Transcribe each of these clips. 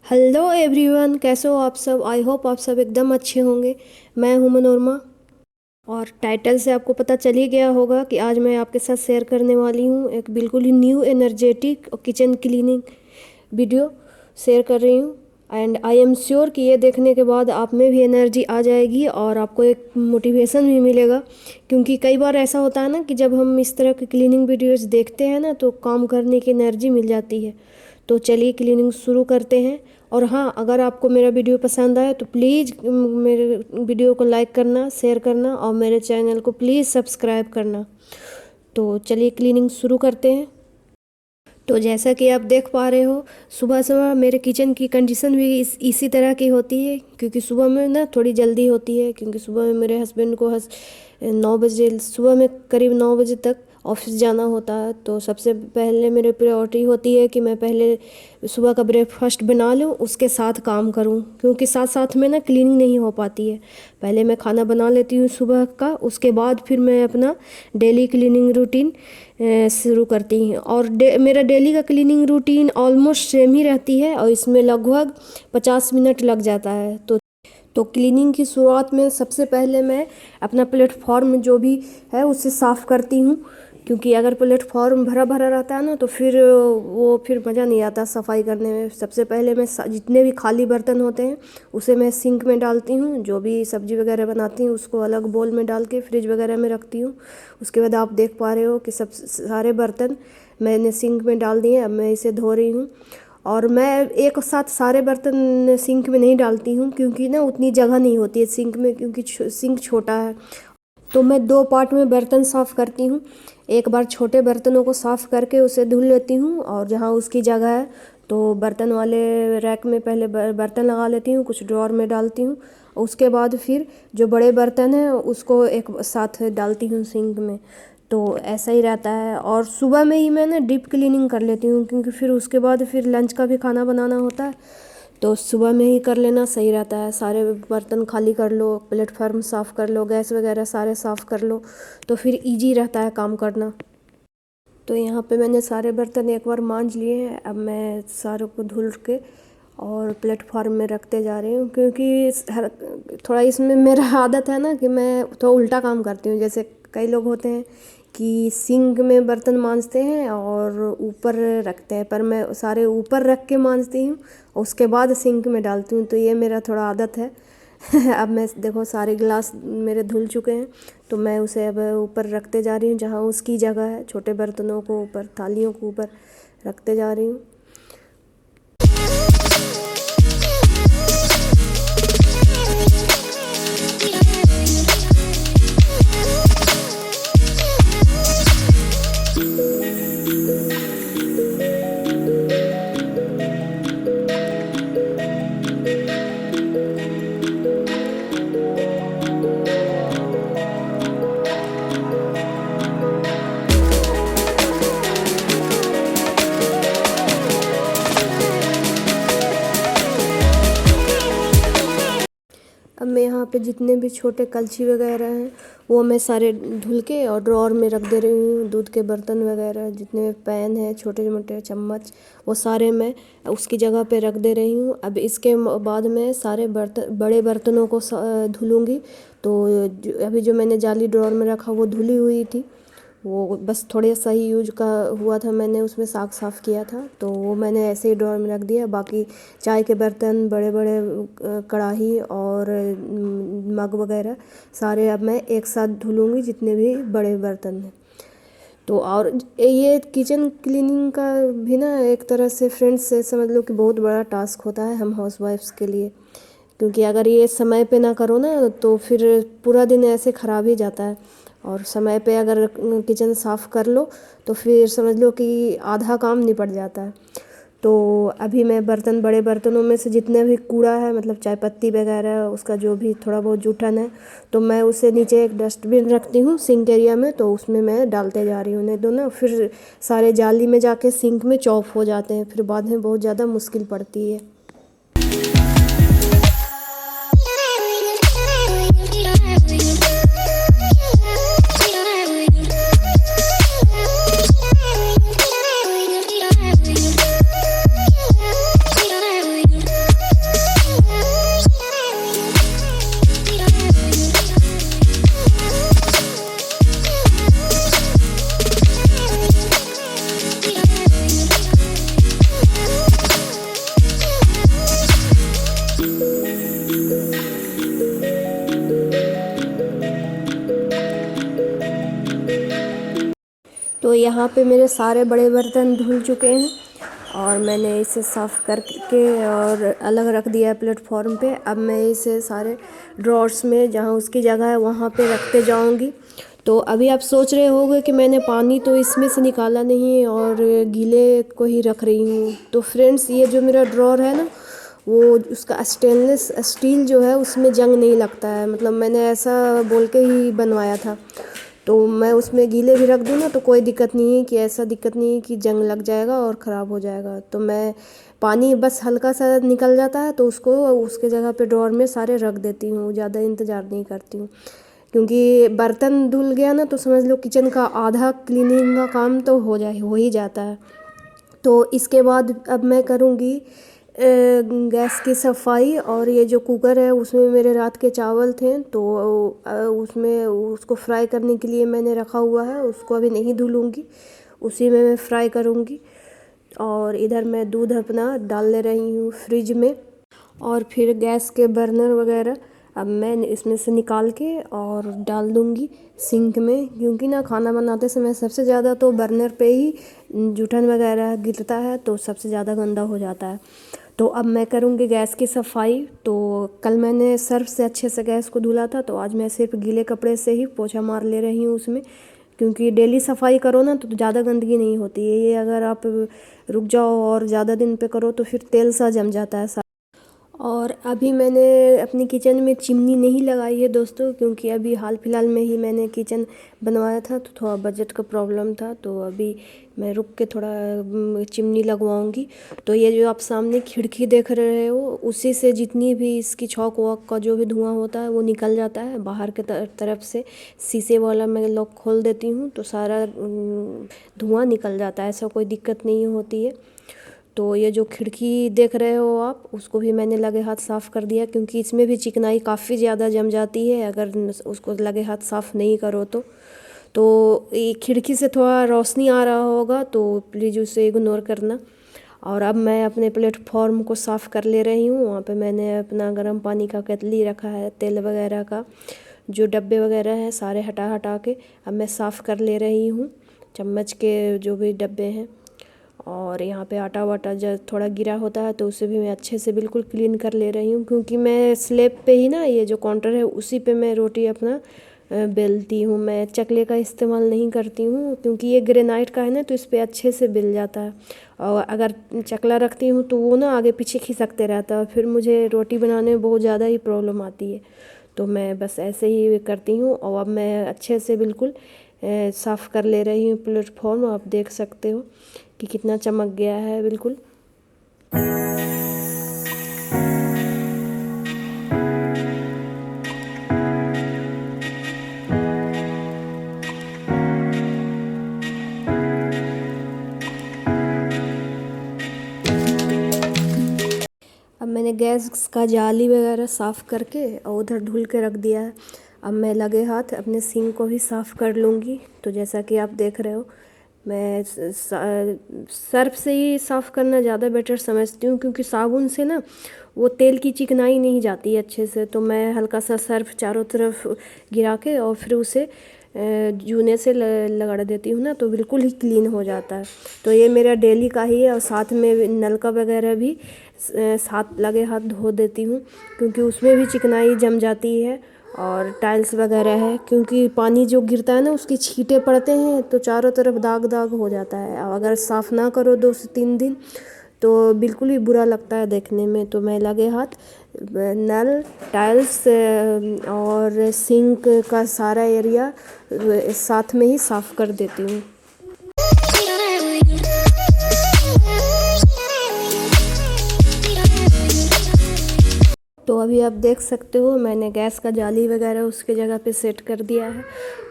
Hello everyone, कैसे हो आप सब। आई होप आप सब एकदम अच्छे होंगे। मैं हूं मनोरमा। और टाइटल से आपको पता चल ही गया होगा कि आज मैं आपके साथ शेयर करने वाली हूं एक बिल्कुल ही new energetic kitchen cleaning video share कर रही हूं। एंड आई एम श्योर कि ये देखने के बाद आप में भी एनर्जी आ जाएगी और आपको एक मोटिवेशन भी मिलेगा। क्योंकि कई बार ऐसा होता है ना कि जब हम इस तरह की क्लीनिंग वीडियोस देखते हैं ना तो काम करने की एनर्जी मिल जाती है। तो चलिए क्लीनिंग शुरू करते हैं। और हाँ, अगर आपको मेरा वीडियो पसंद आए तो प्लीज़ मेरे वीडियो को लाइक करना, शेयर करना और मेरे चैनल को प्लीज़ सब्सक्राइब करना। तो चलिए क्लीनिंग शुरू करते हैं। तो जैसा कि आप देख पा रहे हो, सुबह सुबह मेरे किचन की कंडीशन भी इसी तरह की होती है। क्योंकि सुबह में ना थोड़ी जल्दी होती है, क्योंकि सुबह में मेरे हस्बैंड को 9 बजे, सुबह में करीब 9 बजे तक ऑफिस जाना होता है। तो सबसे पहले मेरी प्रायोरिटी होती है कि मैं पहले सुबह का ब्रेकफास्ट बना लूँ, उसके साथ काम करूँ। क्योंकि साथ साथ में ना क्लीनिंग नहीं हो पाती है। पहले मैं खाना बना लेती हूँ सुबह का, उसके बाद फिर मैं अपना डेली क्लीनिंग रूटीन शुरू करती हूँ। और मेरा डेली का क्लीनिंग रूटीन ऑलमोस्ट सेम ही रहती है और इसमें लगभग 50 मिनट लग जाता है। तो क्लीनिंग की शुरुआत में सबसे पहले मैं अपना प्लेटफॉर्म जो भी है उसे साफ़ करती हूँ। क्योंकि अगर प्लेटफॉर्म भरा भरा रहता है ना तो फिर मज़ा नहीं आता सफाई करने में। सबसे पहले मैं जितने भी खाली बर्तन होते हैं उसे मैं सिंक में डालती हूँ। जो भी सब्जी वगैरह बनाती हूँ उसको अलग बोल में डाल के फ्रिज वगैरह में रखती हूँ। उसके बाद आप देख पा रहे हो कि सब सारे बर्तन मैंने सिंक में डाल दिए। अब मैं इसे धो रही हूँ। और मैं एक साथ सारे बर्तन सिंक में नहीं डालती हूँ, क्योंकि ना उतनी जगह नहीं होती है सिंक में, क्योंकि सिंक छोटा है। तो मैं 2 पार्ट में बर्तन साफ़ करती हूँ। एक बार छोटे बर्तनों को साफ़ करके उसे धुल लेती हूँ, और जहाँ उसकी जगह है तो बर्तन वाले रैक में पहले बर्तन लगा लेती हूँ, कुछ ड्रॉर में डालती हूँ। उसके बाद फिर जो बड़े बर्तन हैं उसको एक साथ डालती हूँ सिंक में। तो ऐसा ही रहता है। और सुबह में ही मैं ना डीप क्लीनिंग कर लेती हूँ, क्योंकि फिर उसके बाद फिर लंच का भी खाना बनाना होता है। तो सुबह में ही कर लेना सही रहता है। सारे बर्तन खाली कर लो, प्लेटफॉर्म साफ़ कर लो, गैस वगैरह सारे साफ़ कर लो, तो फिर इजी रहता है काम करना। तो यहाँ पे मैंने सारे बर्तन एक बार मांज लिए हैं। अब मैं सारों को धुल के और प्लेटफॉर्म में रखते जा रही हूँ। क्योंकि थोड़ा इसमें मेरा आदत है ना कि मैं थोड़ा उल्टा काम करती हूँ। जैसे कई लोग होते हैं कि सिंक में बर्तन मांजते हैं और ऊपर रखते हैं, पर मैं सारे ऊपर रख के मांजती हूँ और उसके बाद सिंक में डालती हूँ। तो ये मेरा थोड़ा आदत है। अब मैं देखो सारे गिलास मेरे धुल चुके हैं, तो मैं उसे अब ऊपर रखते जा रही हूँ जहाँ उसकी जगह है। छोटे बर्तनों को ऊपर, थालियों को ऊपर रखते जा रही हूँ। अब मैं यहाँ पे जितने भी छोटे कलछी वगैरह हैं वो मैं सारे धुल के और ड्रॉर में रख दे रही हूँ। दूध के बर्तन वगैरह जितने पैन हैं, छोटे मोटे चम्मच, वो सारे मैं उसकी जगह पे रख दे रही हूँ। अब इसके बाद मैं सारे बड़े बर्तनों को धुलूँगी। तो अभी जो मैंने जाली ड्रॉर में रखा वो धुली हुई थी, वो बस थोड़े सा ही यूज का हुआ था। मैंने उसमें साग साफ़ किया था तो वो मैंने ऐसे ही ड्रॉर में रख दिया। बाकी चाय के बर्तन, बड़े बड़े कढ़ाई और मग वगैरह सारे अब मैं एक साथ धुलूँगी, जितने भी बड़े बर्तन हैं। तो और ये किचन क्लीनिंग का भी ना एक तरह से फ्रेंड्स से समझ लो कि बहुत बड़ा टास्क होता है हम हाउसवाइफ्स के लिए। क्योंकि अगर ये समय पे ना करो ना तो फिर पूरा दिन ऐसे ख़राब ही जाता है। और समय पे अगर किचन साफ़ कर लो तो फिर समझ लो कि आधा काम निपट जाता है। तो अभी मैं बड़े बर्तनों में से जितने भी कूड़ा है, मतलब चाय पत्ती वगैरह, उसका जो भी थोड़ा बहुत जूठन है, तो मैं उसे नीचे एक डस्टबिन रखती हूँ सिंक एरिया में, तो उसमें मैं डालते जा रही हूँ। नहीं तो ना फिर सारे जाली में जाके सिंक में चॉप हो जाते हैं, फिर बाद में बहुत ज़्यादा मुश्किल पड़ती है। यहाँ पे मेरे सारे बड़े बर्तन धुल चुके हैं और मैंने इसे साफ़ करके और अलग रख दिया है प्लेटफॉर्म पे। अब मैं इसे सारे ड्रॉर्स में जहाँ उसकी जगह है वहाँ पे रखते जाऊँगी। तो अभी आप सोच रहे होंगे कि मैंने पानी तो इसमें से निकाला नहीं और गीले को ही रख रही हूँ। तो फ्रेंड्स, ये जो मेरा ड्रॉर है ना, वो उसका स्टेनलेस स्टील जो है उसमें जंग नहीं लगता है। मतलब मैंने ऐसा बोल के ही बनवाया था। तो मैं उसमें गीले भी रख दूँ ना तो कोई दिक्कत नहीं है, कि ऐसा दिक्कत नहीं है कि जंग लग जाएगा और ख़राब हो जाएगा। तो मैं पानी बस हल्का सा निकल जाता है तो उसको उसके जगह पे ड्रॉर में सारे रख देती हूँ, ज़्यादा इंतज़ार नहीं करती हूँ। क्योंकि बर्तन धुल गया ना तो समझ लो किचन का आधा क्लीनिंग का काम तो हो ही जाता है। तो इसके बाद अब मैं करूँगी गैस की सफाई। और ये जो कुकर है उसमें मेरे रात के चावल थे तो उसमें उसको फ्राई करने के लिए मैंने रखा हुआ है। उसको अभी नहीं धुलूँगी, उसी में मैं फ्राई करूँगी। और इधर मैं दूध अपना डाल ले रही हूँ फ्रिज में। और फिर गैस के बर्नर वगैरह अब मैं इसमें से निकाल के और डाल दूँगी सिंक में। क्योंकि ना खाना बनाते समय सबसे ज़्यादा तो बर्नर पे ही जूठन वगैरह गिरता है तो सबसे ज़्यादा गंदा हो जाता है। तो अब मैं करूँगी गैस की सफाई। तो कल मैंने सर्फ से अच्छे से गैस को धुला था, तो आज मैं सिर्फ गीले कपड़े से ही पोछा मार ले रही हूँ उसमें। क्योंकि डेली सफाई करो ना तो ज़्यादा गंदगी नहीं होती है। ये अगर आप रुक जाओ और ज़्यादा दिन पे करो तो फिर तेल सा जम जाता है। और अभी मैंने अपनी किचन में चिमनी नहीं लगाई है दोस्तों, क्योंकि अभी हाल फिलहाल में ही मैंने किचन बनवाया था तो थोड़ा बजट का प्रॉब्लम था। तो अभी मैं रुक के थोड़ा चिमनी लगवाऊंगी। तो ये जो आप सामने खिड़की देख रहे हो उसी से जितनी भी इसकी छौक वॉक का जो भी धुआं होता है वो निकल जाता है बाहर के तरफ से। शीशे वाला मैं लॉक खोल देती हूँ तो सारा धुआं निकल जाता है, ऐसा कोई दिक्कत नहीं होती है। तो ये जो खिड़की देख रहे हो आप, उसको भी मैंने लगे हाथ साफ़ कर दिया, क्योंकि इसमें भी चिकनाई काफ़ी ज़्यादा जम जाती है अगर उसको लगे हाथ साफ़ नहीं करो तो ये खिड़की से थोड़ा रोशनी आ रहा होगा तो प्लीज़ उसे इग्नोर करना। और अब मैं अपने प्लेटफॉर्म को साफ़ कर ले रही हूँ। वहाँ पे मैंने अपना गर्म पानी का केतली रखा है, तेल वगैरह का जो डब्बे वगैरह हैं सारे हटा हटा के अब मैं साफ़ कर ले रही हूँ, चम्मच के जो भी डब्बे हैं। और यहाँ पे आटा वाटा जब थोड़ा गिरा होता है तो उसे भी मैं अच्छे से बिल्कुल क्लीन कर ले रही हूँ। क्योंकि मैं स्लैब पे ही ना, ये जो काउंटर है उसी पे मैं रोटी अपना बेलती हूँ। मैं चकले का इस्तेमाल नहीं करती हूँ क्योंकि ये ग्रेनाइट का है ना तो इस पर अच्छे से बेल जाता है। और अगर चकला रखती हूँ तो वो ना आगे पीछे खिसकते रहता है, फिर मुझे रोटी बनाने में बहुत ज़्यादा ही प्रॉब्लम आती है। तो मैं बस ऐसे ही करती हूँ। और अब मैं अच्छे से बिल्कुल साफ़ कर ले रही हूँ प्लेटफॉर्म। आप देख सकते हो कि कितना चमक गया है बिल्कुल। अब मैंने गैस का जाली वगैरह साफ़ करके और उधर धुल के रख दिया है। अब मैं लगे हाथ अपने सिंक को भी साफ़ कर लूँगी। तो जैसा कि आप देख रहे हो, मैं सर्फ से ही साफ़ करना ज़्यादा बेटर समझती हूँ, क्योंकि साबुन से ना वो तेल की चिकनाई नहीं जाती है अच्छे से। तो मैं हल्का सा सर्फ चारों तरफ गिरा के और फिर उसे जूने से लगड़ देती हूँ ना तो बिल्कुल ही क्लीन हो जाता है। तो ये मेरा डेली का ही है। और साथ में नलका वगैरह भी साथ लगे हाथ धो देती हूँ, क्योंकि उसमें भी चिकनाई जम जाती है। और टाइल्स वगैरह है, क्योंकि पानी जो गिरता है ना उसकी छींटे पड़ते हैं तो चारों तरफ दाग दाग हो जाता है। और अगर साफ़ ना करो 2 से 3 दिन तो बिल्कुल ही बुरा लगता है देखने में। तो मैं लगे हाथ नल, टाइल्स और सिंक का सारा एरिया साथ में ही साफ़ कर देती हूँ। तो अभी आप देख सकते हो मैंने गैस का जाली वगैरह उसके जगह पे सेट कर दिया है।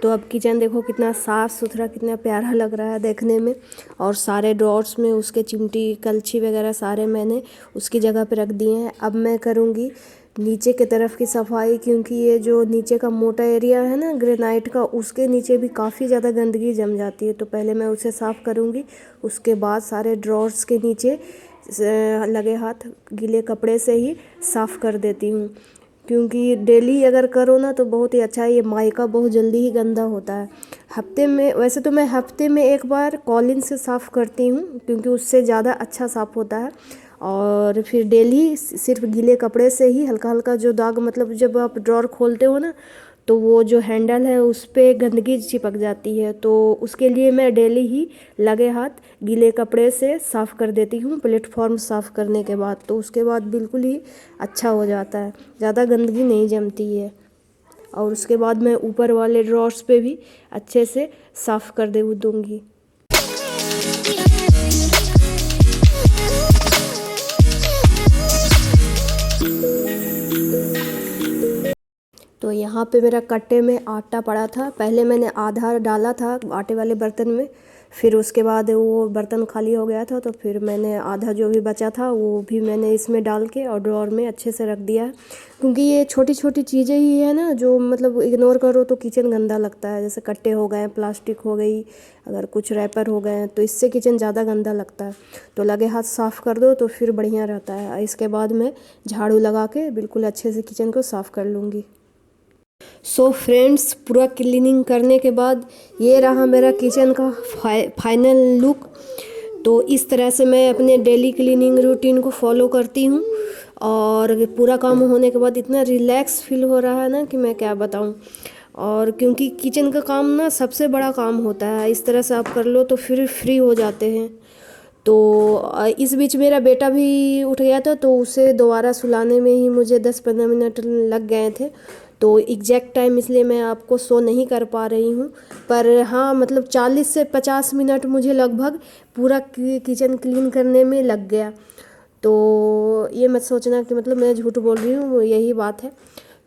तो अब किचन देखो कितना साफ़ सुथरा, कितना प्यारा लग रहा है देखने में। और सारे ड्रॉर्स में उसके चिमटी कलछी वगैरह सारे मैंने उसकी जगह पे रख दिए हैं। अब मैं करूँगी नीचे की तरफ की सफाई, क्योंकि ये जो नीचे का मोटा एरिया है ना ग्रेनाइट का, उसके नीचे भी काफ़ी ज़्यादा गंदगी जम जाती है। तो पहले मैं उसे साफ़ करूँगी, उसके बाद सारे ड्रॉर्स के नीचे लगे हाथ गीले कपड़े से ही साफ़ कर देती हूँ। क्योंकि डेली अगर करो ना तो बहुत ही अच्छा है। ये माइका बहुत जल्दी ही गंदा होता है। हफ्ते में, वैसे तो मैं हफ्ते में एक बार कॉलिन से साफ़ करती हूँ क्योंकि उससे ज़्यादा अच्छा साफ़ होता है। और फिर डेली सिर्फ गीले कपड़े से ही हल्का हल्का जो दाग, मतलब जब आप ड्रॉर खोलते हो ना तो वो जो हैंडल है उस पे गंदगी चिपक जाती है, तो उसके लिए मैं डेली ही लगे हाथ गीले कपड़े से साफ़ कर देती हूँ प्लेटफॉर्म साफ़ करने के बाद। तो उसके बाद बिल्कुल ही अच्छा हो जाता है, ज़्यादा गंदगी नहीं जमती है। और उसके बाद मैं ऊपर वाले ड्रॉर्स पे भी अच्छे से साफ़ कर दे दूँगी। तो यहाँ पे मेरा कट्टे में आटा पड़ा था। पहले मैंने आधा डाला था आटे वाले बर्तन में, फिर उसके बाद वो बर्तन खाली हो गया था तो फिर मैंने आधा जो भी बचा था वो भी मैंने इसमें डाल के और ड्रॉर में अच्छे से रख दिया है। क्योंकि ये छोटी छोटी चीज़ें ही है ना जो मतलब इग्नोर करो तो किचन गंदा लगता है। जैसे कट्टे हो गए, प्लास्टिक हो गई, अगर कुछ रैपर हो गए तो इससे किचन ज़्यादा गंदा लगता है। तो लगे हाथ साफ़ कर दो तो फिर बढ़िया रहता है। इसके बाद मैं झाड़ू लगा के बिल्कुल अच्छे से किचन को साफ़ कर लूँगी। सो फ्रेंड्स, पूरा क्लीनिंग करने के बाद ये रहा मेरा किचन का फाइनल लुक। तो इस तरह से मैं अपने डेली क्लीनिंग रूटीन को फॉलो करती हूँ और पूरा काम होने के बाद इतना रिलैक्स फील हो रहा है ना कि मैं क्या बताऊँ। और क्योंकि किचन का काम ना सबसे बड़ा काम होता है, इस तरह से आप कर लो तो फिर फ्री हो जाते हैं। तो इस बीच मेरा बेटा भी उठ गया था तो उसे दोबारा सुलाने में ही मुझे 10-15 मिनट लग गए थे। तो एग्जैक्ट टाइम इसलिए मैं आपको शो नहीं कर पा रही हूँ, पर हाँ मतलब 40 से 50 मिनट मुझे लगभग पूरा किचन क्लीन करने में लग गया। तो ये मत सोचना कि मतलब मैं झूठ बोल रही हूँ, यही बात है।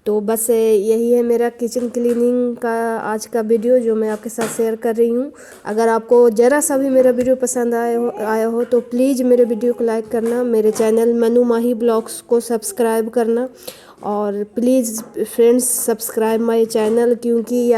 तो बस यही है मेरा किचन क्लीनिंग का आज का वीडियो जो मैं आपके साथ शेयर कर रही हूँ। अगर आपको ज़रा सा भी मेरा वीडियो पसंद आया हो तो प्लीज़ मेरे वीडियो को लाइक करना, मेरे चैनल मनु माही ब्लॉग्स को सब्सक्राइब करना और please friends subscribe my channel, क्योंकि यार